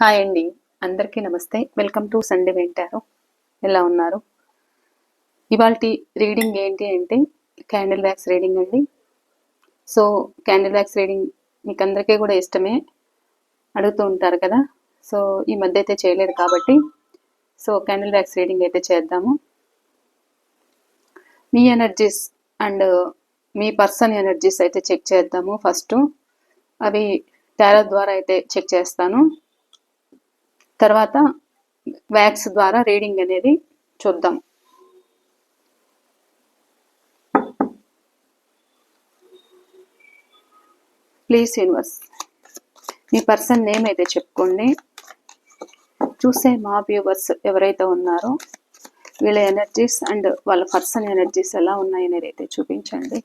Hi అండి. అందరికీ నమస్తే. వెల్కమ్ టు సండే వింటారు. ఎలా ఉన్నారు? ఇవాల్టి రీడింగ్ ఏంటి అంటే క్యాండిల్ వ్యాక్స్ రీడింగ్ అండి. సో క్యాండిల్ వ్యాక్స్ రీడింగ్ మీకు అందరికీ కూడా ఇష్టమే, అడుగుతూ ఉంటారు కదా. సో ఈ మధ్య అయితే చేయలేదు కాబట్టి సో క్యాండిల్ వ్యాక్స్ రీడింగ్ అయితే చేద్దాము. మీ ఎనర్జీస్ అండ్ మీ పర్సన్ ఎనర్జీస్ అయితే చెక్ చేద్దాము. ఫస్ట్ అవి టారో ద్వారా అయితే చెక్ చేస్తాను. తర్వాత వ్యాక్స్ ద్వారా రీడింగ్ అనేది చూద్దాం. Please universe me person name అయితే చెప్పుకోండి. చూసే మా వ్యూవర్స్ ఎవరైతే ఉన్నారో వీళ్ళ ఎనర్జీస్ అండ్ వాళ్ళ పర్సన్ ఎనర్జీస్ ఎలా ఉన్నాయి అనేది అయితే చూపించండి.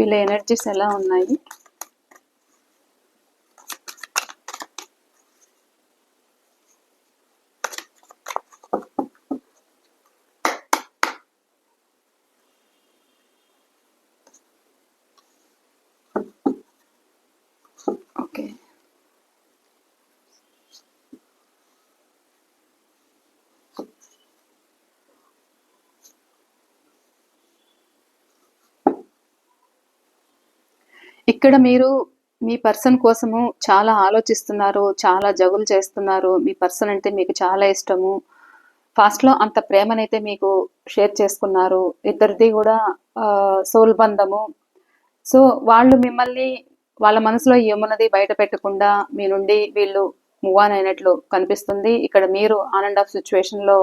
వీళ్ళ ఎనర్జీస్ ఎలా ఉన్నాయి, ఓకే. ఇక్కడ మీరు మీ పర్సన్ కోసము చాలా ఆలోచిస్తున్నారు, చాలా జగులు చేస్తున్నారు. మీ పర్సన్ అంటే మీకు చాలా ఇష్టము. ఫాస్ట్లో అంత ప్రేమనైతే మీకు షేర్ చేసుకున్నారు. ఇద్దరిది కూడా సోల్ బంధము. సో వాళ్ళు మిమ్మల్ని వాళ్ళ మనసులో ఏమున్నది బయట పెట్టకుండా మీ నుండి వీళ్ళు మూవ్ ఆన్ అయినట్లు కనిపిస్తుంది. ఇక్కడ మీరు ఆన్ అండ్ ఆఫ్ సిచ్యువేషన్లో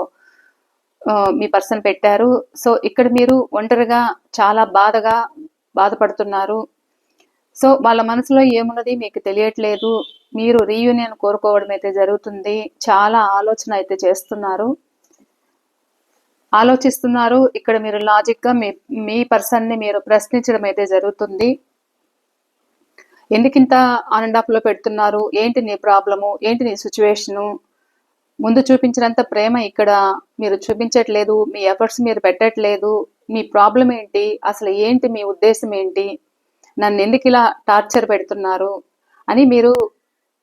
మీ పర్సన్ పెట్టారు. సో ఇక్కడ మీరు ఒంటరిగా చాలా బాధపడుతున్నారు. సో వాళ్ళ మనసులో ఏమున్నది మీకు తెలియట్లేదు. మీరు రీయూనియన్ కోరుకోవడం అయితే జరుగుతుంది. చాలా ఆలోచన అయితే ఆలోచిస్తున్నారు. ఇక్కడ మీరు లాజిక్గా మీ పర్సన్ని మీరు ప్రశ్నించడం అయితే జరుగుతుంది. ఎందుకింత ఆన్ అండ్ ఆఫ్లో పెడుతున్నారు, ఏంటి నీ ప్రాబ్లము, ఏంటి నీ సిచ్యువేషను, ముందు చూపించినంత ప్రేమ ఇక్కడ మీరు చూపించట్లేదు, మీ ఎఫర్ట్స్ మీరు పెట్టట్లేదు. మీ ప్రాబ్లం ఏంటి, అసలు ఏంటి మీ ఉద్దేశం ఏంటి, నన్ను ఎందుకు ఇలా టార్చర్ పెడుతున్నారు అని మీరు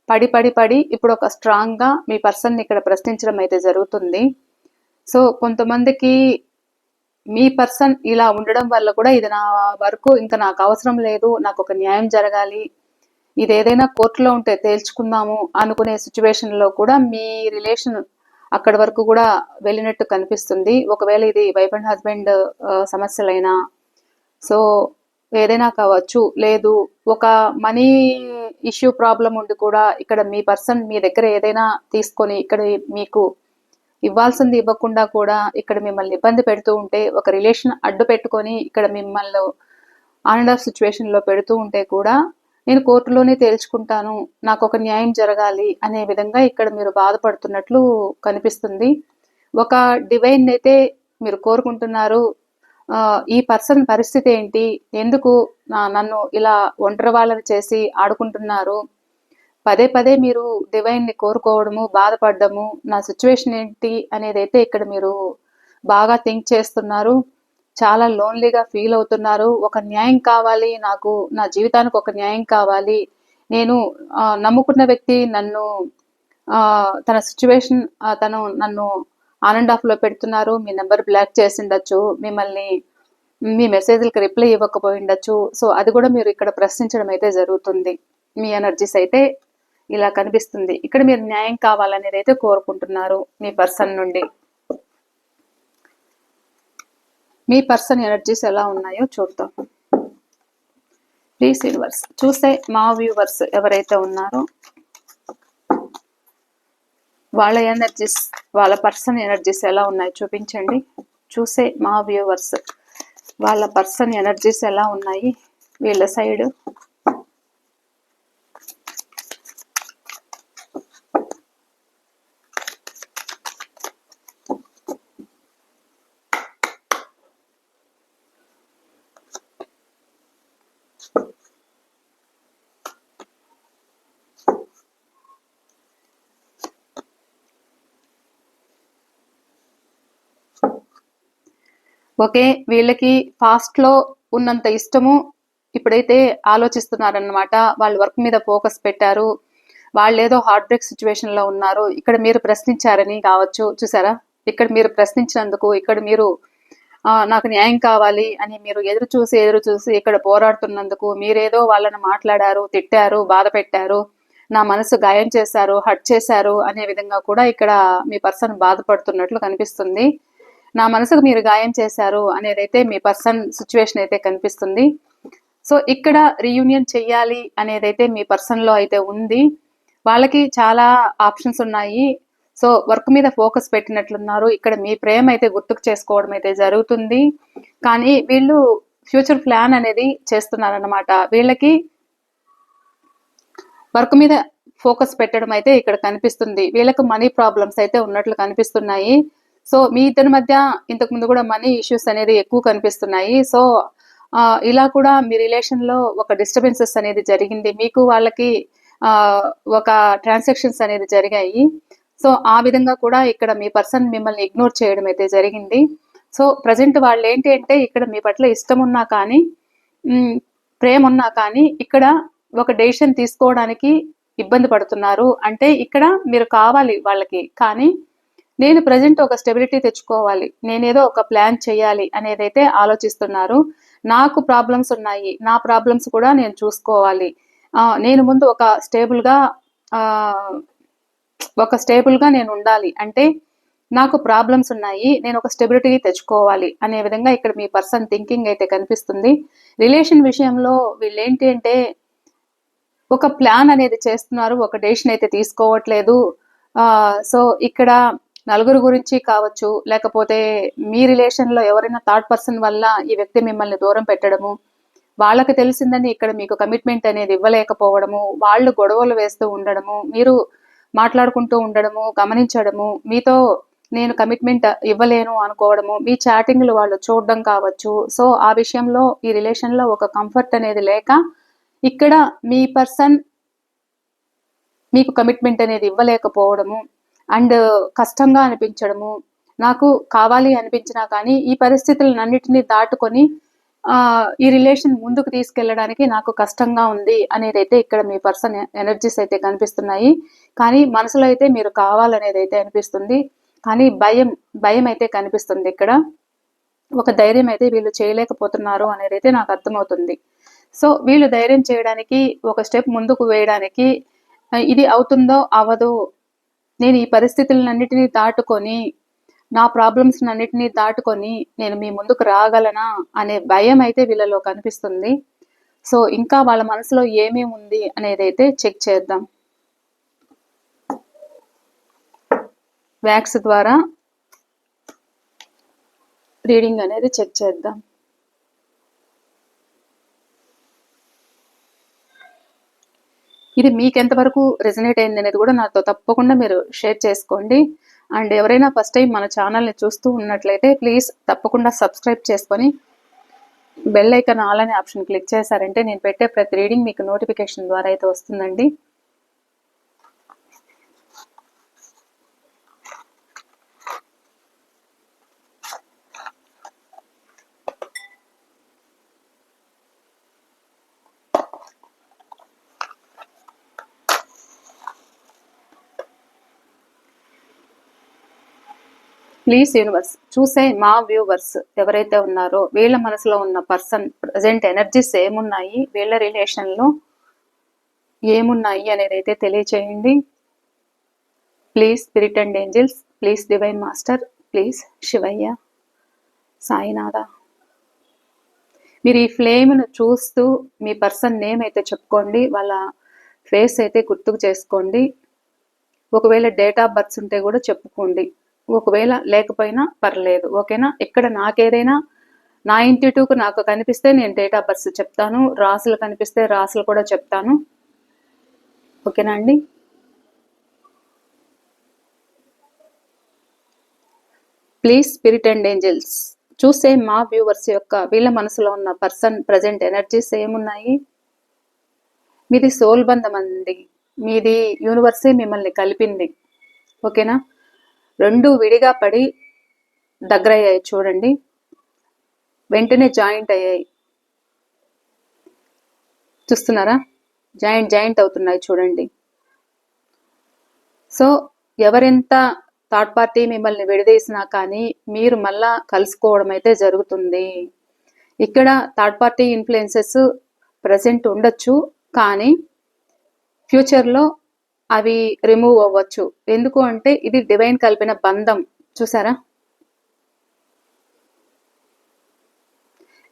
పడి ఇప్పుడు ఒక స్ట్రాంగ్గా మీ పర్సన్ని ఇక్కడ ప్రశ్నించడం అయితే జరుగుతుంది. సో కొంతమందికి మీ పర్సన్ ఇలా ఉండడం వల్ల కూడా ఇది నా వరకు ఇంకా నాకు అవసరం లేదు, నాకు ఒక న్యాయం జరగాలి, ఇది ఏదైనా కోర్టులో ఉంటే తేల్చుకుందాము అనుకునే సిచ్యువేషన్లో కూడా మీ రిలేషన్ అక్కడి వరకు కూడా వెళ్ళినట్టు కనిపిస్తుంది. ఒకవేళ ఇది వైఫ్ అండ్ హస్బెండ్ సమస్యలైనా సో ఏదైనా కావచ్చు, లేదు ఒక మనీ ఇష్యూ ప్రాబ్లం ఉండి కూడా ఇక్కడ మీ పర్సన్ మీ దగ్గర ఏదైనా తీసుకొని ఇక్కడ మీకు ఇవ్వాల్సింది ఇవ్వకుండా కూడా ఇక్కడ మిమ్మల్ని ఇబ్బంది పెడుతూ ఉంటే, ఒక రిలేషన్ అడ్డు పెట్టుకొని ఇక్కడ మిమ్మల్ని ఆన్ అండ్ ఆఫ్ సిచ్యువేషన్లో పెడుతూ ఉంటే కూడా నేను కోర్టులోనే తేల్చుకుంటాను, నాకు ఒక న్యాయం జరగాలి అనే విధంగా ఇక్కడ మీరు బాధపడుతున్నట్లు కనిపిస్తుంది. ఒక డివైన్ అయితే మీరు కోరుకుంటున్నారు. ఈ పర్సన్ పరిస్థితి ఏంటి, ఎందుకు నన్ను ఇలా ఒంటరి వాళ్ళని చేసి ఆడుకుంటున్నారు, పదే మీరు డివైన్ని కోరుకోవడము, బాధపడము, నా సిచ్యువేషన్ ఏంటి అనేది అయితే ఇక్కడ మీరు బాగా థింక్ చేస్తున్నారు. చాలా లోన్లీగా ఫీల్ అవుతున్నారు. ఒక న్యాయం కావాలి, నాకు నా జీవితానికి ఒక న్యాయం కావాలి, నేను నమ్ముకున్న వ్యక్తి నన్ను తన సిచ్యువేషన్ తను నన్ను ఆన్ అండ్ ఆఫ్లో పెడుతున్నారు, మీ నెంబర్ బ్లాక్ చేసి ఉండొచ్చు, మిమ్మల్ని మీ మెసేజ్లకు రిప్లై ఇవ్వకపోయి ఉండొచ్చు. సో అది కూడా మీరు ఇక్కడ ప్రశ్నించడం అయితే జరుగుతుంది. మీ ఎనర్జీస్ అయితే ఇలా కనిపిస్తుంది. ఇక్కడ మీరు న్యాయం కావాలనేది అయితే కోరుకుంటున్నారు మీ పర్సన్ నుండి. మీ పర్సన్ ఎనర్జీస్ ఎలా ఉన్నాయో చూద్దాం. ప్లీజ్ యూనివర్స్ చూస్తే మా వ్యూవర్స్ ఎవరైతే ఉన్నారో వాళ్ళ ఎనర్జీస్, వాళ్ళ పర్సన్ ఎనర్జీస్ ఎలా ఉన్నాయో చూపించండి. చూసే మా వ్యూవర్స్ వాళ్ళ పర్సన్ ఎనర్జీస్ ఎలా ఉన్నాయి వీళ్ళ సైడ్. ఓకే, వీళ్ళకి పాస్ట్లో ఉన్నంత ఇష్టము ఇప్పుడైతే ఆలోచిస్తున్నారన్నమాట. వాళ్ళు వర్క్ మీద ఫోకస్ పెట్టారు. వాళ్ళు ఏదో హార్ట్ బ్రేక్ సిచ్యువేషన్ లో ఉన్నారు. ఇక్కడ మీరు ప్రశ్నించారని కావచ్చు. చూసారా, ఇక్కడ మీరు ప్రశ్నించినందుకు, ఇక్కడ మీరు నాకు న్యాయం కావాలి అని మీరు ఎదురు చూసి ఇక్కడ పోరాడుతున్నందుకు, మీరేదో వాళ్ళని మాట్లాడారు, తిట్టారు, బాధ పెట్టారు, నా మనసు గాయం చేశారు, హర్ట్ చేశారు అనే విధంగా కూడా ఇక్కడ మీ పర్సన్ బాధపడుతున్నట్లు కనిపిస్తుంది. నా మనసుకు మీరు గాయం చేశారు అనేదైతే మీ పర్సన్ సిచ్యువేషన్ అయితే కనిపిస్తుంది. సో ఇక్కడ రీయూనియన్ చెయ్యాలి అనేదైతే మీ పర్సన్ లో అయితే ఉంది. వాళ్ళకి చాలా ఆప్షన్స్ ఉన్నాయి. సో వర్క్ మీద ఫోకస్ పెట్టినట్లున్నారు. ఇక్కడ మీ ప్రేమ అయితే గుర్తుకు చేసుకోవడం అయితే జరుగుతుంది. కానీ వీళ్ళు ఫ్యూచర్ ప్లాన్ అనేది చేస్తున్నారన్నమాట. వీళ్ళకి వర్క్ మీద ఫోకస్ పెట్టడం అయితే ఇక్కడ కనిపిస్తుంది. వీళ్ళకు మనీ ప్రాబ్లమ్స్ అయితే ఉన్నట్లు కనిపిస్తున్నాయి. సో మీ ఇద్దరి మధ్య ఇంతకు ముందు కూడా మనీ ఇష్యూస్ అనేది ఎక్కువ కనిపిస్తున్నాయి. సో ఇలా కూడా మీ రిలేషన్ లో ఒక డిస్టర్బెన్సెస్ అనేది జరిగింది. మీకు వాళ్ళకి ఒక ట్రాన్సాక్షన్స్ అనేది జరిగాయి. సో ఆ విధంగా కూడా ఇక్కడ మీ పర్సన్ మిమ్మల్ని ఇగ్నోర్ చేయడం అయితే జరిగింది. సో ప్రజెంట్ వాళ్ళు ఏంటి అంటే ఇక్కడ మీ పట్ల ఇష్టం ఉన్నా కానీ, ప్రేమ ఉన్నా కానీ ఇక్కడ ఒక డెసిషన్ తీసుకోవడానికి ఇబ్బంది పడుతున్నారు. అంటే ఇక్కడ మీరు కావాలి వాళ్ళకి, కానీ నేను ప్రజెంట్ ఒక స్టెబిలిటీ తెచ్చుకోవాలి, నేనేదో ఒక ప్లాన్ చేయాలి అనేదైతే ఆలోచిస్తున్నారు. నాకు ప్రాబ్లమ్స్ ఉన్నాయి, నా ప్రాబ్లమ్స్ కూడా నేను చూసుకోవాలి, నేను ముందు ఒక స్టేబుల్గా నేను ఉండాలి, అంటే నాకు ప్రాబ్లమ్స్ ఉన్నాయి, నేను ఒక స్టెబిలిటీ తెచ్చుకోవాలి అనే విధంగా ఇక్కడ మీ పర్సన్ థింకింగ్ అయితే కనిపిస్తుంది. రిలేషన్ విషయంలో వీళ్ళు ఏంటి అంటే ఒక ప్లాన్ అనేది చేస్తున్నారు, ఒక డెసిషన్ అయితే తీసుకోవట్లేదు. సో ఇక్కడ నలుగురు గురించి కావచ్చు, లేకపోతే మీ రిలేషన్ లో ఎవరైనా థర్డ్ పర్సన్ వల్ల ఈ వ్యక్తి మిమ్మల్ని దూరం పెట్టడము, వాళ్ళకి తెలిసిందని ఇక్కడ మీకు కమిట్మెంట్ అనేది ఇవ్వలేకపోవడము, వాళ్ళు గొడవలు వేస్తూ ఉండడము, మీరు మాట్లాడుకుంటూ ఉండడము, గమనించడము, మీతో నేను కమిట్మెంట్ ఇవ్వలేను అనుకోవడము, మీ చాటింగ్లు వాళ్ళు చూడడం కావచ్చు. సో ఆ విషయంలో ఈ రిలేషన్ లో ఒక కంఫర్ట్ అనేది లేక ఇక్కడ మీ పర్సన్ మీకు కమిట్మెంట్ అనేది ఇవ్వలేకపోవడము అండ్ కష్టంగా అనిపించడము, నాకు కావాలి అనిపించినా కానీ ఈ పరిస్థితులన్నిటినీ దాటుకొని ఈ రిలేషన్ ముందుకు తీసుకెళ్ళడానికి నాకు కష్టంగా ఉంది అనేది అయితే ఇక్కడ మీ పర్సన్ ఎనర్జీస్ అయితే కనిపిస్తున్నాయి. కానీ మనసులో అయితే మీరు కావాలనేది అయితే అనిపిస్తుంది. కానీ భయం అయితే కనిపిస్తుంది. ఇక్కడ ఒక ధైర్యం అయితే వీళ్ళు చేయలేకపోతున్నారు అనేది అయితే నాకు అర్థమవుతుంది. సో వీళ్ళు ధైర్యం చేయడానికి, ఒక స్టెప్ ముందుకు వేయడానికి, ఇది అవుతుందో అవదో, నేను ఈ పరిస్థితులన్నిటినీ దాటుకొని, నా ప్రాబ్లమ్స్ అన్నిటినీ దాటుకొని నేను మీ ముందుకు రాగలనా అనే భయం అయితే వీళ్ళలో కనిపిస్తుంది. సో ఇంకా వాళ్ళ మనసులో ఏమేమి ఉంది అనేది అయితే చెక్ చేద్దాం. వ్యాక్స్ ద్వారా రీడింగ్ అనేది చెక్ చేద్దాం. ఇది మీకు ఎంతవరకు రెజనేట్ అయింది అనేది కూడా నాతో తప్పకుండా మీరు షేర్ చేసుకోండి. అండ్ ఎవరైనా ఫస్ట్ టైం మన ఛానల్ని చూస్తూ ఉన్నట్లయితే ప్లీజ్ తప్పకుండా సబ్స్క్రైబ్ చేసుకొని బెల్ ఐకాన్ ఆల్ అనే ఆప్షన్ క్లిక్ చేశారంటే నేను పెట్టే ప్రతి రీడింగ్ మీకు నోటిఫికేషన్ ద్వారా అయితే వస్తుందండి. ప్లీజ్ యూనివర్స్, చూసే మా వ్యూవర్స్ ఎవరైతే ఉన్నారో వీళ్ళ మనసులో ఉన్న పర్సన్ ప్రజెంట్ ఎనర్జీస్ ఏమున్నాయి, వీళ్ళ రిలేషన్లో ఏమున్నాయి అనేది అయితే తెలియచేయండి. Please spirit and angels, please divine master, please Shivayya, Sainath. మీరు ఈ ఫ్లేమ్ను చూస్తూ మీ పర్సన్ నేమ్ అయితే చెప్పుకోండి, వాళ్ళ ఫేస్ అయితే గుర్తుకు చేసుకోండి. ఒకవేళ డేట్ ఆఫ్ బర్త్ ఉంటే కూడా చెప్పుకోండి, ఒకవేళ లేకపోయినా పర్లేదు, ఓకేనా. ఇక్కడ నాకేదైనా నా ఇంట్యూటివ్కు నాకు కనిపిస్తే నేను డేట్ ఆఫ్ బర్త్ చెప్తాను, రాసులు కనిపిస్తే రాసులు కూడా చెప్తాను, ఓకేనా అండి. ప్లీజ్ స్పిరిట్ అండ్ ఏంజల్స్, చూసే మా వ్యూవర్స్ యొక్క వీళ్ళ మనసులో ఉన్న పర్సన్ ప్రజెంట్ ఎనర్జీస్ ఏమున్నాయి. మీది సోల్ బంధం అండి, మీది యూనివర్సే మిమ్మల్ని కలిపింది, ఓకేనా. రెండు విడిగా పడి దగ్గరయ్యాయి చూడండి, వెంటనే జాయింట్ అయ్యాయి. చూస్తున్నారా? జాయింట్ అవుతున్నాయి చూడండి. సో ఎవరెంత థర్డ్ పార్టీ మిమ్మల్ని విడదీసినా కానీ మీరు మళ్ళా కలుసుకోవడం అయితే జరుగుతుంది. ఇక్కడ థర్డ్ పార్టీ ఇన్ఫ్లుయెన్సెస్ ప్రజెంట్ ఉండొచ్చు, కానీ ఫ్యూచర్లో అవి రిమూవ్ అవ్వచ్చు. ఎందుకు అంటే ఇది డివైన్ కలిపిన బంధం. చూసారా?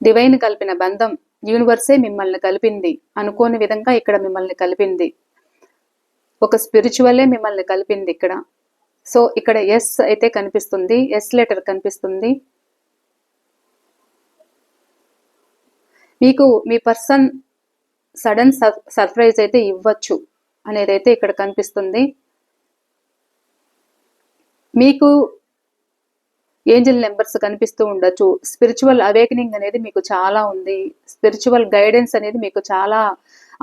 డివైన్ కలిపిన బంధం. యూనివర్సే మిమ్మల్ని కలిపింది. అనుకోని విధంగా ఇక్కడ మిమ్మల్ని కలిపింది. ఒక స్పిరిచువలే మిమ్మల్ని కలిపింది ఇక్కడ. సో ఇక్కడ ఎస్ అయితే కనిపిస్తుంది, ఎస్ లెటర్ కనిపిస్తుంది. మీకు మీ పర్సన్ సడన్ సర్ప్రైజ్ అయితే ఇవ్వచ్చు అనేది అయితే ఇక్కడ కనిపిస్తుంది. మీకు ఏంజల్ నెంబర్స్ కనిపిస్తూ ఉండొచ్చు. స్పిరిచువల్ అవేకనింగ్ అనేది మీకు చాలా ఉంది. స్పిరిచువల్ గైడెన్స్ అనేది మీకు చాలా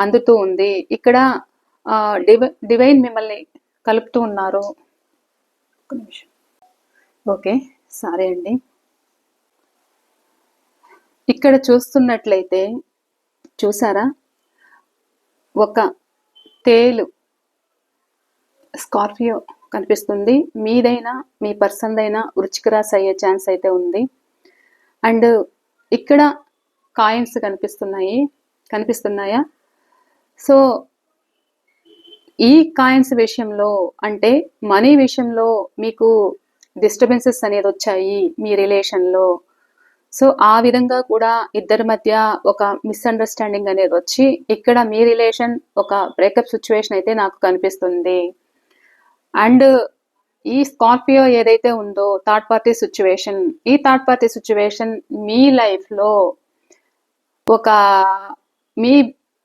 అందుతూ ఉంది. ఇక్కడ డివైన్ మిమ్మల్ని కలుపుతూ ఉన్నారు. ఓకే, సరే అండి. ఇక్కడ చూస్తున్నట్లయితే చూసారా, ఒక తేలు స్కార్పియో కనిపిస్తుంది. మీదైనా మీ పర్సన్ అయినా వృశ్చిక రాశి అయ్యే ఛాన్స్ అయితే ఉంది. అండ్ ఇక్కడ కాయిన్స్ కనిపిస్తున్నాయా? సో ఈ కాయిన్స్ విషయంలో అంటే మనీ విషయంలో మీకు డిస్టర్బెన్సెస్ అనేది వచ్చాయి మీ రిలేషన్లో. సో ఆ విధంగా కూడా ఇద్దరి మధ్య ఒక మిస్అండర్స్టాండింగ్ అనేది వచ్చి ఇక్కడ మీ రిలేషన్ ఒక బ్రేకప్ సిచ్యువేషన్ అయితే నాకు కనిపిస్తుంది. అండ్ ఈ స్కార్పియో ఏదైతే ఉందో థర్డ్ పార్టీ సిచ్యువేషన్, ఈ థర్డ్ పార్టీ సిచ్యువేషన్ మీ లైఫ్లో ఒక మీ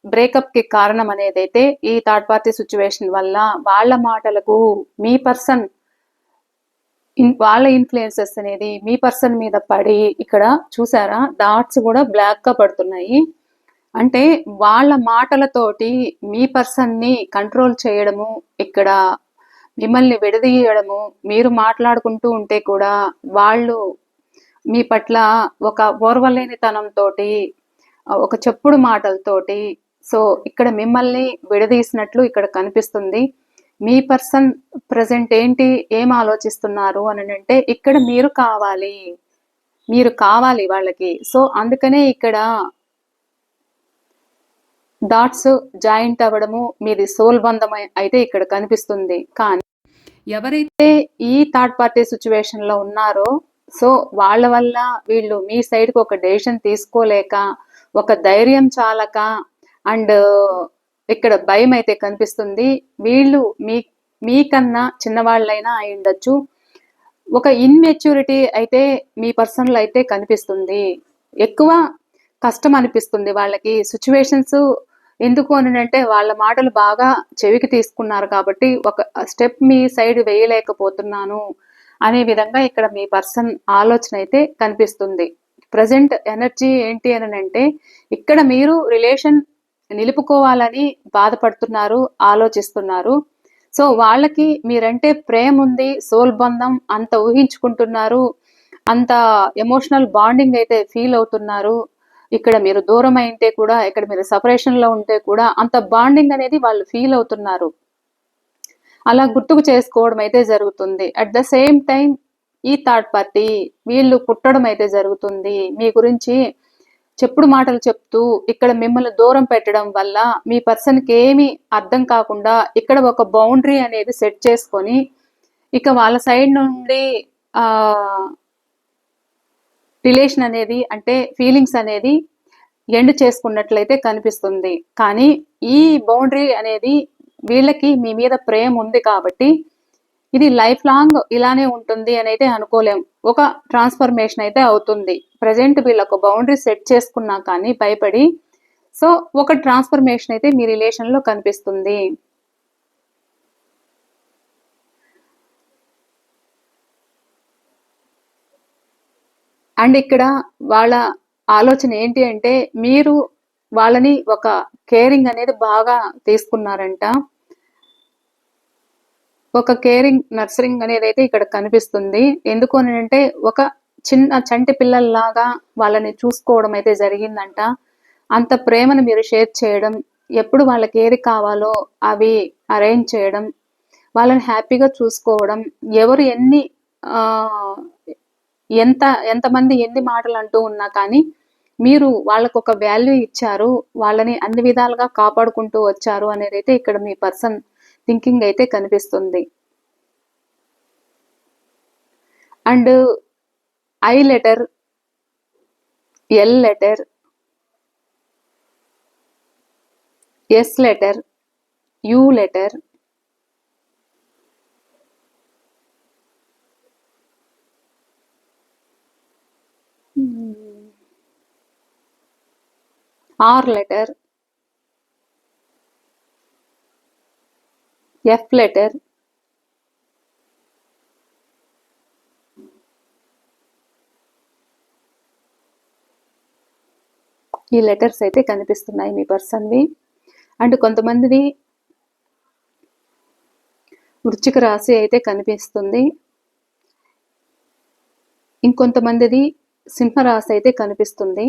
బ్రేకప్కి కారణం అనేది అయితే ఈ థర్డ్ పార్టీ సిచ్యువేషన్ వల్ల వాళ్ళ మాటలకు మీ పర్సన్ వాళ్ళ ఇన్ఫ్లుయెన్సెస్ అనేది మీ పర్సన్ మీద పడి ఇక్కడ చూసారా డాట్స్ కూడా బ్లాక్ గా పడుతున్నాయి. అంటే వాళ్ళ మాటలతోటి మీ పర్సన్ ని కంట్రోల్ చేయడము, ఇక్కడ మిమ్మల్ని విడదీయడము, మీరు మాట్లాడుకుంటూ ఉంటే కూడా వాళ్ళు మీ పట్ల ఒక ఓర్వలేనితనంతో, ఒక చెప్పుడు మాటలతోటి సో ఇక్కడ మిమ్మల్ని విడదీసినట్లు ఇక్కడ కనిపిస్తుంది. మీ పర్సన్ ప్రజెంట్ ఏం ఆలోచిస్తున్నారు అని అంటే ఇక్కడ మీరు కావాలి వాళ్ళకి. సో అందుకనే ఇక్కడ డాట్స్ జాయింట్ అవ్వడము మీది సోల్ బంధం అయితే ఇక్కడ కనిపిస్తుంది. కానీ ఎవరైతే ఈ థర్డ్ పార్టీ సిచ్యువేషన్ లో ఉన్నారో సో వాళ్ళ వల్ల వీళ్ళు మీ సైడ్కి ఒక డెసిషన్ తీసుకోలేక, ఒక ధైర్యం చాలక అండ్ ఇక్కడ భయం అయితే కనిపిస్తుంది. వీళ్ళు మీకన్నా చిన్నవాళ్ళైనా అయి ఉండొచ్చు. ఒక ఇన్మెచ్యూరిటీ అయితే మీ పర్సన్లో అయితే కనిపిస్తుంది. ఎక్కువ కష్టం అనిపిస్తుంది వాళ్ళకి సిచ్యువేషన్స్. ఎందుకు అని అంటే వాళ్ళ మాటలు బాగా చెవికి తీసుకున్నారు కాబట్టి ఒక స్టెప్ మీ సైడ్ వేయలేకపోతున్నాను అనే విధంగా ఇక్కడ మీ పర్సన్ ఆలోచన అయితే కనిపిస్తుంది. ప్రజెంట్ ఎనర్జీ ఏంటి అని అంటే ఇక్కడ మీరు రిలేషన్ నిలుపుకోవాలని బాధపడుతున్నారు, ఆలోచిస్తున్నారు. సో వాళ్ళకి మీరంటే ప్రేమ ఉంది, సోల్ బంధం అంత ఊహించుకుంటున్నారు, అంత ఎమోషనల్ బాండింగ్ అయితే ఫీల్ అవుతున్నారు. ఇక్కడ మీరు దూరం అయితే కూడా, ఇక్కడ మీరు సపరేషన్ లో ఉంటే కూడా అంత బాండింగ్ అనేది వాళ్ళు ఫీల్ అవుతున్నారు. అలా గుర్తుకు చేసుకోవడం అయితే జరుగుతుంది. అట్ ద సేమ్ టైం ఈ థర్డ్ పార్టీ వీళ్ళు పుట్టడం అయితే జరుగుతుంది. మీ గురించి చెప్పుడు మాటలు చెప్తూ ఇక్కడ మిమ్మల్ని దూరం పెట్టడం వల్ల మీ పర్సన్కి ఏమీ అర్థం కాకుండా ఇక్కడ ఒక బౌండరీ అనేది సెట్ చేసుకొని ఇక వాళ్ళ సైడ్ నుండి రిలేషన్ అనేది అంటే ఫీలింగ్స్ అనేది ఎండ్ చేసుకున్నట్లయితే కనిపిస్తుంది. కానీ ఈ బౌండరీ అనేది వీళ్ళకి మీ మీద ప్రేమ ఉంది కాబట్టి ఇది లైఫ్ లాంగ్ ఇలానే ఉంటుంది అని అయితే అనుకోలేం. ఒక ట్రాన్స్ఫర్మేషన్ అయితే అవుతుంది. ప్రజెంట్ వీళ్ళకు బౌండరీ సెట్ చేసుకున్నా కానీ భయపడి సో ఒక ట్రాన్స్ఫర్మేషన్ అయితే మీ రిలేషన్ లో కనిపిస్తుంది. అండ్ ఇక్కడ వాళ్ళ ఆలోచన ఏంటి అంటే మీరు వాళ్ళని ఒక కేరింగ్ అనేది బాగా తీసుకున్నారంట. ఒక కేరింగ్ నర్సరింగ్ అనేది అయితే ఇక్కడ కనిపిస్తుంది. ఎందుకు అని అంటే ఒక చిన్న చంటి పిల్లల్లాగా వాళ్ళని చూసుకోవడం అయితే జరిగిందంట. అంత ప్రేమను మీరు షేర్ చేయడం, ఎప్పుడు వాళ్ళకి ఏది కావాలో అవి అరేంజ్ చేయడం, వాళ్ళని హ్యాపీగా చూసుకోవడం, ఎవరు ఎన్ని ఎంతమంది ఎన్ని మాటలు అంటూ ఉన్నా కానీ మీరు వాళ్ళకు ఒక వాల్యూ ఇచ్చారు, వాళ్ళని అన్ని విధాలుగా కాపాడుకుంటూ వచ్చారు అనేది అయితే ఇక్కడ మీ పర్సన్ థింకింగ్ అయితే కనిపిస్తుంది. And I letter, L letter, S letter, you letter, R letter, F letter, ఈ లెటర్స్ అయితే కనిపిస్తున్నాయి మీ పర్సన్వి. అండ్ కొంతమందిది వృశ్చిక రాశి అయితే కనిపిస్తుంది, ఇంకొంతమందిది సింహరాశి అయితే కనిపిస్తుంది.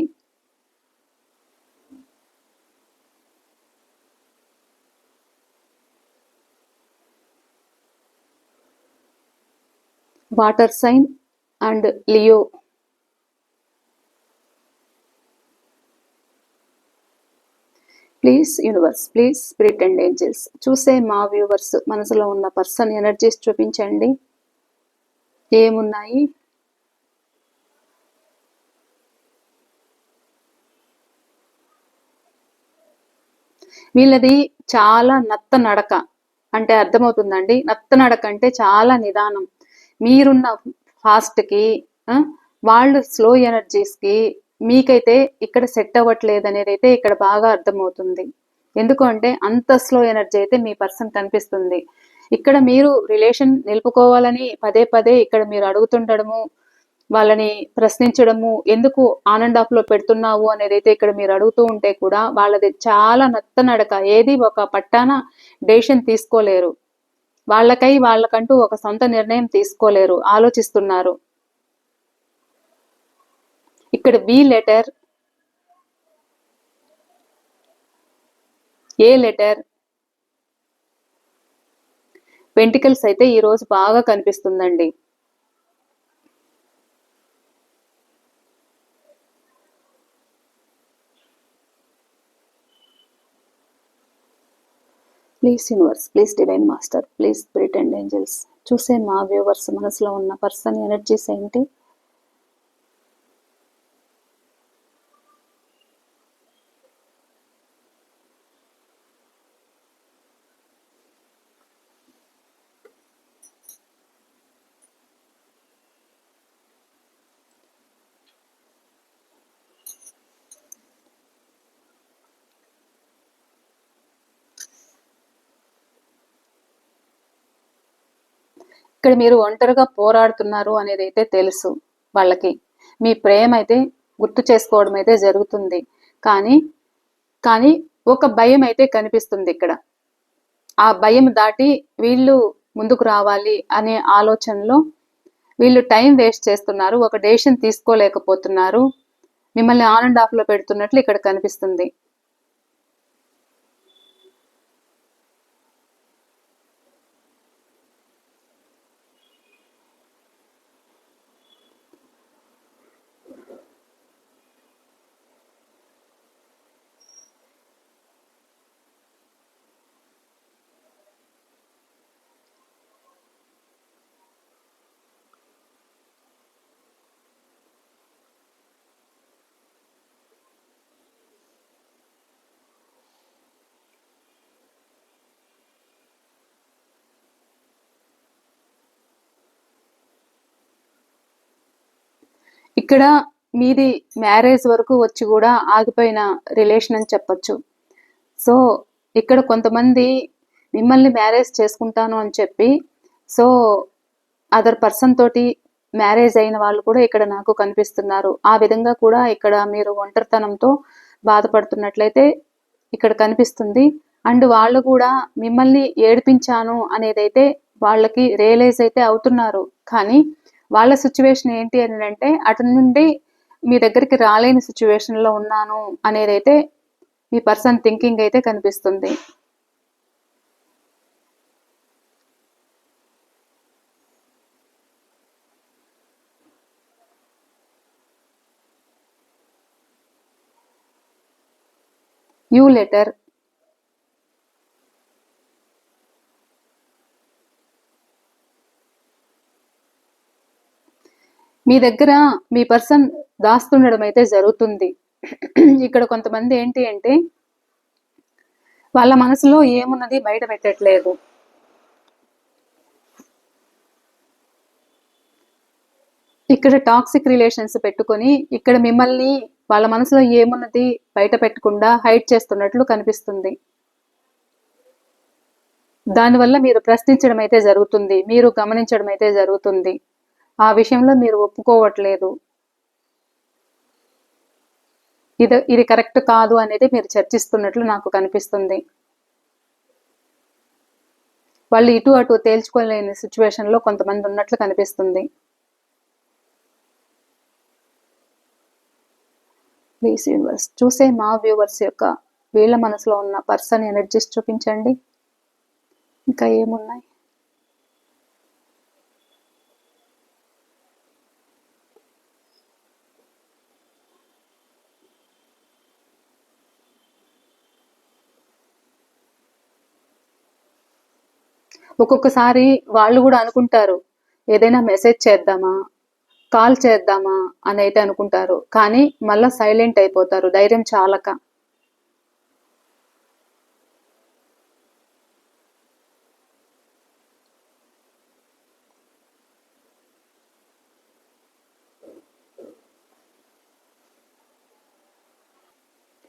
Water sign and Leo. Please universe, please spirit and angels, చూసే మా వ్యూవర్స్ మనసులో ఉన్న పర్సన్ ఎనర్జీస్ చూపించండి, ఏమున్నాయి. వీళ్ళది చాలా నత్త నడక అంటే అర్థమవుతుందండి. నత్త నడక అంటే చాలా నిదానం. మీరున్న ఫాస్ట్కి వాళ్ళు స్లో ఎనర్జీస్కి మీకైతే ఇక్కడ సెట్ అవ్వట్లేదు అనేది అయితే ఇక్కడ బాగా అర్థమవుతుంది. ఎందుకు అంటే అంత స్లో ఎనర్జీ అయితే మీ పర్సన్ కనిపిస్తుంది. ఇక్కడ మీరు రిలేషన్ నిలుపుకోవాలని పదే పదే ఇక్కడ మీరు అడుగుతుండడము, వాళ్ళని ప్రశ్నించడము, ఎందుకు ఆన్ అండ్ ఆఫ్ లో పెడుతున్నావు అనేది అయితే ఇక్కడ మీరు అడుగుతూ ఉంటే కూడా వాళ్ళది చాలా నత్తనడక, ఏది ఒక పట్టాన డెసిషన్ తీసుకోలేరు, వాళ్ళకంటూ ఒక సొంత నిర్ణయం తీసుకోలేరు, ఆలోచిస్తున్నారు. ఇక్కడ బి లెటర్, ఏ లెటర్, పెంటికల్స్ అయితే ఈ రోజు బాగా కనిపిస్తుందండి. Please universe, please divine master, please spirit and angels, చూసే మా వ్యూవర్స్ మనసులో ఉన్న పర్సన్ ఎనర్జీస్ ఏంటి. ఇక్కడ మీరు ఒంటరిగా పోరాడుతున్నారు అనేది అయితే తెలుసు వాళ్ళకి. మీ ప్రేమ అయితే గుర్తు చేసుకోవడం అయితే జరుగుతుంది, కానీ కానీ ఒక భయం అయితే కనిపిస్తుంది ఇక్కడ. ఆ భయం దాటి వీళ్ళు ముందుకు రావాలి అనే ఆలోచనలో వీళ్ళు టైం వేస్ట్ చేస్తున్నారు, ఒక డెసిషన్ తీసుకోలేకపోతున్నారు, మిమ్మల్ని ఆన్ అండ్ ఆఫ్ లో పెడుతున్నట్లు ఇక్కడ కనిపిస్తుంది. ఇక్కడ మీది మ్యారేజ్ వరకు వచ్చి కూడా ఆగిపోయిన రిలేషన్ అని చెప్పొచ్చు. సో ఇక్కడ కొంతమంది మిమ్మల్ని మ్యారేజ్ చేసుకుంటాను అని చెప్పి సో అదర్ పర్సన్ తోటి మ్యారేజ్ అయిన వాళ్ళు కూడా ఇక్కడ నాకు కనిపిస్తున్నారు. ఆ విధంగా కూడా ఇక్కడ మీరు ఒంటరితనంతో బాధపడుతున్నట్లయితే ఇక్కడ కనిపిస్తుంది. అండ్ వాళ్ళు కూడా మిమ్మల్ని ఏడిపించాను అనేదైతే వాళ్ళకి రియలైజ్ అయితే అవుతున్నారు, కానీ వాళ్ళ సిచ్యువేషన్ ఏంటి అని అంటే అటు నుండి మీ దగ్గరికి రాలేని సిచ్యువేషన్లో ఉన్నాను అనేదైతే మీ పర్సన్ థింకింగ్ అయితే కనిపిస్తుంది. యూ లెటర్, మీ దగ్గర మీ పర్సన్ దాస్తుండడం అయితే జరుగుతుంది. ఇక్కడ కొంతమంది ఏంటి అంటే వాళ్ళ మనసులో ఏమున్నది బయట పెట్టట్లేదు. ఇక్కడ టాక్సిక్ రిలేషన్స్ పెట్టుకొని ఇక్కడ మిమ్మల్ని వాళ్ళ మనసులో ఏమున్నది బయట పెట్టకుండా హైడ్ చేస్తున్నట్లు కనిపిస్తుంది. దానివల్ల మీరు ప్రశ్నించడం అయితే జరుగుతుంది, మీరు గమనించడం అయితే జరుగుతుంది. ఆ విషయంలో మీరు ఒప్పుకోవట్లేదు. ఇది కరెక్ట్ కాదు అనేది మీరు చర్చిస్తున్నట్లు నాకు కనిపిస్తుంది. వాళ్ళు ఇటు అటు తేల్చుకోలేని సిచ్యువేషన్లో కొంతమంది ఉన్నట్లు కనిపిస్తుంది. ప్లీజ్ యూనివర్స్ చూసే మా వ్యూవర్స్ యొక్క వీళ్ళ మనసులో ఉన్న పర్సన్ ఎనర్జీస్ చూపించండి. ఇంకా ఏమున్నాయి? ఒక్కొక్కసారి వాళ్ళు కూడా అనుకుంటారు ఏదైనా మెసేజ్ చేద్దామా, కాల్ చేద్దామా అని అయితే అనుకుంటారు, కానీ మళ్ళా సైలెంట్ అయిపోతారు ధైర్యం చాలక.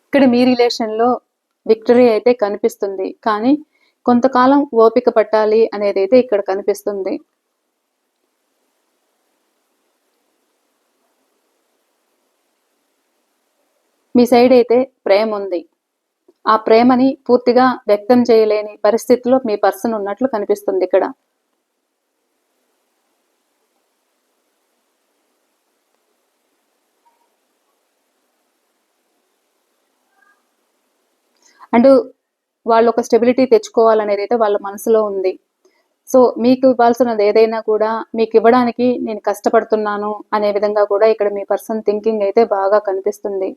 ఇక్కడ మీ రిలేషన్లో విక్టరీ అయితే కనిపిస్తుంది, కానీ కొంతకాలం ఓపిక పట్టాలి అనేది అయితే ఇక్కడ కనిపిస్తుంది. మీ సైడ్ అయితే ప్రేమ ఉంది. ఆ ప్రేమని పూర్తిగా వ్యక్తం చేయలేని పరిస్థితిలో మీ పర్సన్ ఉన్నట్లు కనిపిస్తుంది ఇక్కడ. అండ్ వాళ్ళు ఒక స్టెబిలిటీ తెచ్చుకోవాలనేది అయితే వాళ్ళ మనసులో ఉంది. సో మీకు ఇవ్వాల్సినది ఏదైనా కూడా మీకు ఇవ్వడానికి నేను కష్టపడుతున్నాను అనే విధంగా కూడా ఇక్కడ మీ పర్సన్ థింకింగ్ అయితే బాగా కనిపిస్తుంది.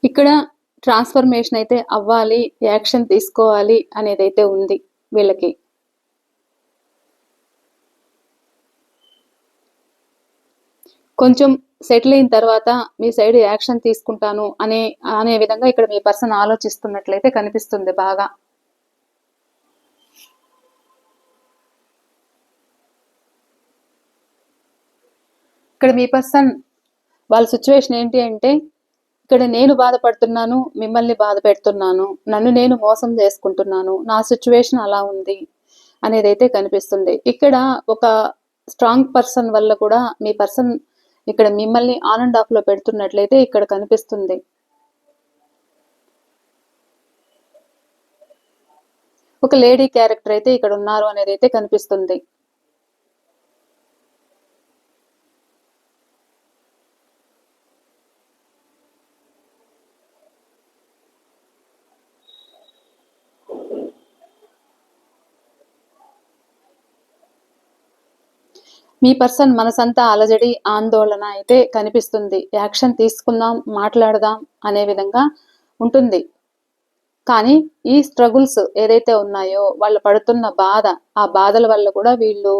ఇక్కడ ట్రాన్స్ఫర్మేషన్ అయితే అవ్వాలి, యాక్షన్ తీసుకోవాలి అనేది అయితే ఉంది వీళ్ళకి. కొంచెం సెటిల్ అయిన తర్వాత మీ సైడ్ యాక్షన్ తీసుకుంటాను అనే విధంగా ఇక్కడ మీ పర్సన్ ఆలోచిస్తున్నట్లయితే కనిపిస్తుంది బాగా. ఇక్కడ మీ పర్సన్ వాళ్ళ సిచ్యువేషన్ ఏంటి అంటే ఇక్కడ నేను బాధపడుతున్నాను, మిమ్మల్ని బాధ పెడుతున్నాను, నన్ను నేను మోసం చేసుకుంటున్నాను, నా సిచ్యువేషన్ అలా ఉంది అనేది అయితే కనిపిస్తుంది. ఇక్కడ ఒక స్ట్రాంగ్ పర్సన్ వల్ల కూడా మీ పర్సన్ ఇక్కడ మిమ్మల్ని ఆన్ అండ్ ఆఫ్ లో పెడుతున్నట్లయితే ఇక్కడ కనిపిస్తుంది. ఒక లేడీ క్యారెక్టర్ అయితే ఇక్కడ ఉన్నారు అనేది అయితే కనిపిస్తుంది. మీ పర్సన్ మనసంతా అలజడి ఆందోళన అయితే కనిపిస్తుంది. యాక్షన్ తీసుకుందాం, మాట్లాడదాం అనే విధంగా ఉంటుంది. కానీ ఈ స్ట్రగుల్స్ ఏదైతే ఉన్నాయో వాళ్ళు పడుతున్న బాధ, ఆ బాధల వల్ల కూడా వీళ్ళు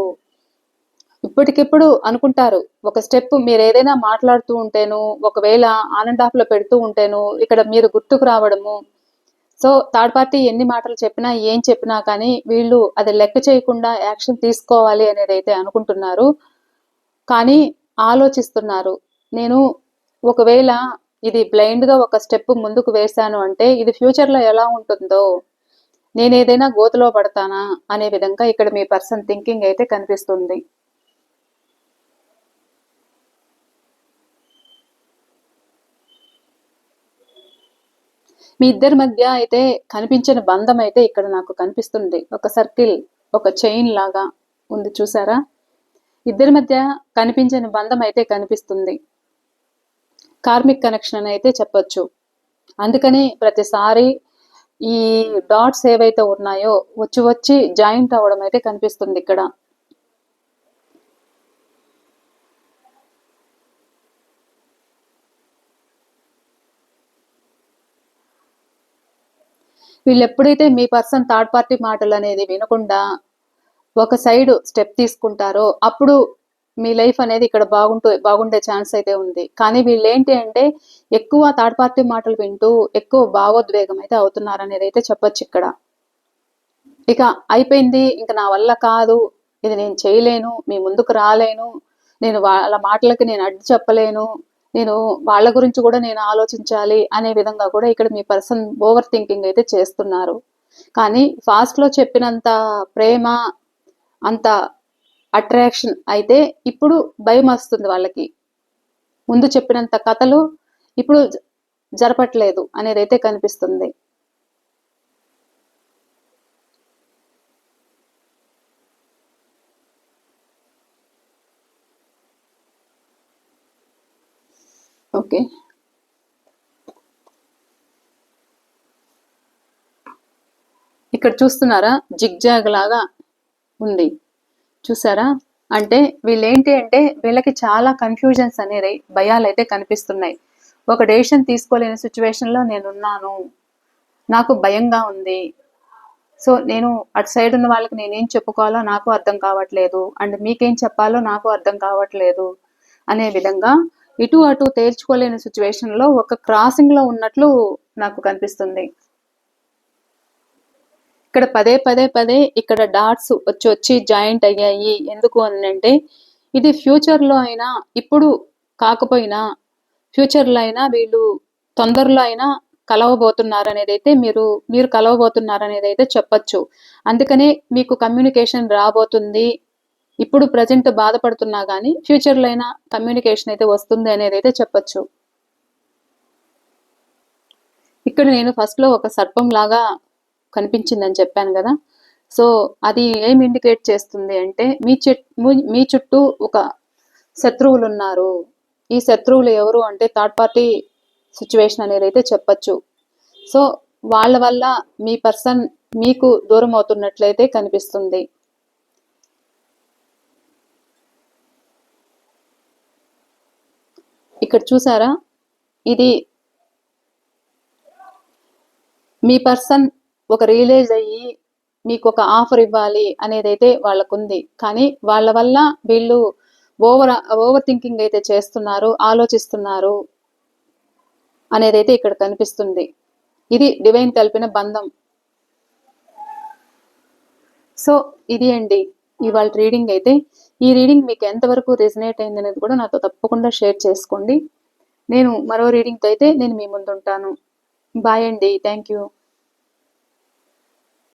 ఇప్పటికిప్పుడు అనుకుంటారు. ఒక స్టెప్ మీరు ఏదైనా మాట్లాడుతూ ఉంటేను, ఒకవేళ ఆన్ అండ్ ఆఫ్ లో పెడుతూ ఉంటేను ఇక్కడ మీరు గుర్తుకు రావడము. సో థర్డ్ పార్టీ ఎన్ని మాటలు చెప్పినా ఏం చెప్పినా కానీ వీళ్ళు అది లెక్క చేయకుండా యాక్షన్ తీసుకోవాలి అనేది అయితే అనుకుంటున్నారు. కానీ ఆలోచిస్తున్నారు. నేను ఒకవేళ ఇది బ్లైండ్గా ఒక స్టెప్ ముందుకు వేశాను అంటే ఇది ఫ్యూచర్లో ఎలా ఉంటుందో, నేను ఏదైనా గోతులో పడతానా అనే విధంగా ఇక్కడ మీ పర్సన్ థింకింగ్ అయితే కనిపిస్తుంది. మీ ఇద్దరి మధ్య అయితే కనిపించిన బంధం అయితే ఇక్కడ నాకు కనిపిస్తుంది. ఒక సర్కిల్, ఒక చైన్ లాగా ఉంది చూసారా? ఇద్దరి మధ్య కనిపించిన బంధం అయితే కనిపిస్తుంది. కార్మిక్ కనెక్షన్ అయితే చెప్పొచ్చు. అందుకని ప్రతిసారి ఈ డాట్స్ ఏవైతే ఉన్నాయో వచ్చి వచ్చి జాయింట్ అవ్వడం అయితే కనిపిస్తుంది ఇక్కడ. వీళ్ళు ఎప్పుడైతే మీ పర్సన్ థర్డ్ పార్టీ మాటలు అనేది వినకుండా ఒక సైడ్ స్టెప్ తీసుకుంటారో అప్పుడు మీ లైఫ్ అనేది ఇక్కడ బాగుండే ఛాన్స్ అయితే ఉంది. కానీ వీళ్ళు ఏంటి అంటే ఎక్కువ థర్డ్ పార్టీ మాటలు వింటూ ఎక్కువ భావోద్వేగం అయితే అవుతున్నారు అనేది అయితే చెప్పొచ్చు ఇక్కడ. ఇక అయిపోయింది, ఇంక నా వల్ల కాదు, ఇది నేను చేయలేను, మీ ముందుకు రాలేను, నేను వాళ్ళ మాటలకి నేను అడ్డు చెప్పలేను, నేను వాళ్ళ గురించి కూడా నేను ఆలోచించాలి అనే విధంగా కూడా ఇక్కడ మీ పర్సన్ ఓవర్ థింకింగ్ అయితే చేస్తున్నారు. కానీ ఫాస్ట్లో చెప్పినంత ప్రేమ, అంత అట్రాక్షన్ అయితే ఇప్పుడు భయం వస్తుంది వాళ్ళకి. ముందు చెప్పినంత కథలు ఇప్పుడు జరపట్లేదు అనేది అయితే కనిపిస్తుంది. ఓకే, ఇక్కడ చూస్తున్నారా జిగ్జాగ్ లాగా ఉంది చూసారా? అంటే వీళ్ళేంటి అంటే వీళ్ళకి చాలా కన్ఫ్యూజన్స్ అనేది, భయాలు అయితే కనిపిస్తున్నాయి. ఒక డెసిషన్ తీసుకోలేని సిచ్యువేషన్లో నేనున్నాను, నాకు భయంగా ఉంది, సో నేను అటు సైడ్ ఉన్న వాళ్ళకి నేనేం చెప్పుకోవాలో నాకు అర్థం కావట్లేదు, అండ్ మీకేం చెప్పాలో నాకు అర్థం కావట్లేదు అనే విధంగా ఇటు అటు తేల్చుకోలేని సిచ్యువేషన్లో ఒక క్రాసింగ్లో ఉన్నట్లు నాకు కనిపిస్తుంది. ఇక్కడ పదే ఇక్కడ డాట్స్ వచ్చి జాయింట్ అయ్యాయి. ఎందుకు అని అంటే ఇది ఫ్యూచర్లో అయినా, ఇప్పుడు కాకపోయినా ఫ్యూచర్లో అయినా వీళ్ళు తొందరలో అయినా కలవబోతున్నారు అనేది అయితే మీరు కలవబోతున్నారు అనేది అయితే చెప్పచ్చు. అందుకనే మీకు కమ్యూనికేషన్ రాబోతుంది. ఇప్పుడు ప్రజెంట్ బాధపడుతున్నా కానీ ఫ్యూచర్లో అయినా కమ్యూనికేషన్ అయితే వస్తుంది అనేది అయితే చెప్పచ్చు. ఇక్కడ నేను ఫస్ట్లో ఒక సర్పం లాగా కనిపించిందని చెప్పాను కదా. సో అది ఏం ఇండికేట్ చేస్తుంది అంటే మీ చుట్టూ ఒక శత్రువులు ఉన్నారు. ఈ శత్రువులు ఎవరు అంటే థర్డ్ పార్టీ సిచ్యువేషన్ అనేది అయితే చెప్పచ్చు. సో వాళ్ళ వల్ల మీ పర్సన్ మీకు దూరం అవుతున్నట్లయితే కనిపిస్తుంది. ఇక్కడ చూసారా, ఇది మీ పర్సన్ ఒక రియలైజ్ అయ్యి మీకు ఒక ఆఫర్ ఇవ్వాలి అనేది అయితే వాళ్ళకుంది. కానీ వాళ్ళ వల్ల వీళ్ళు ఓవర్ థింకింగ్ అయితే చేస్తున్నారు, ఆలోచిస్తున్నారు అనేది అయితే ఇక్కడ కనిపిస్తుంది. ఇది డివైన్ కలిపిన బంధం. సో ఇది అండి ఇవాళ రీడింగ్ అయితే. ఈ రీడింగ్ మీకు ఎంతవరకు రెజనేట్ అయింది అనేది కూడా నాతో తప్పకుండా షేర్ చేసుకోండి. నేను మరో రీడింగ్తో అయితే నేను మీ ముందు ఉంటాను. బాయ్ అండి, థ్యాంక్ యూ.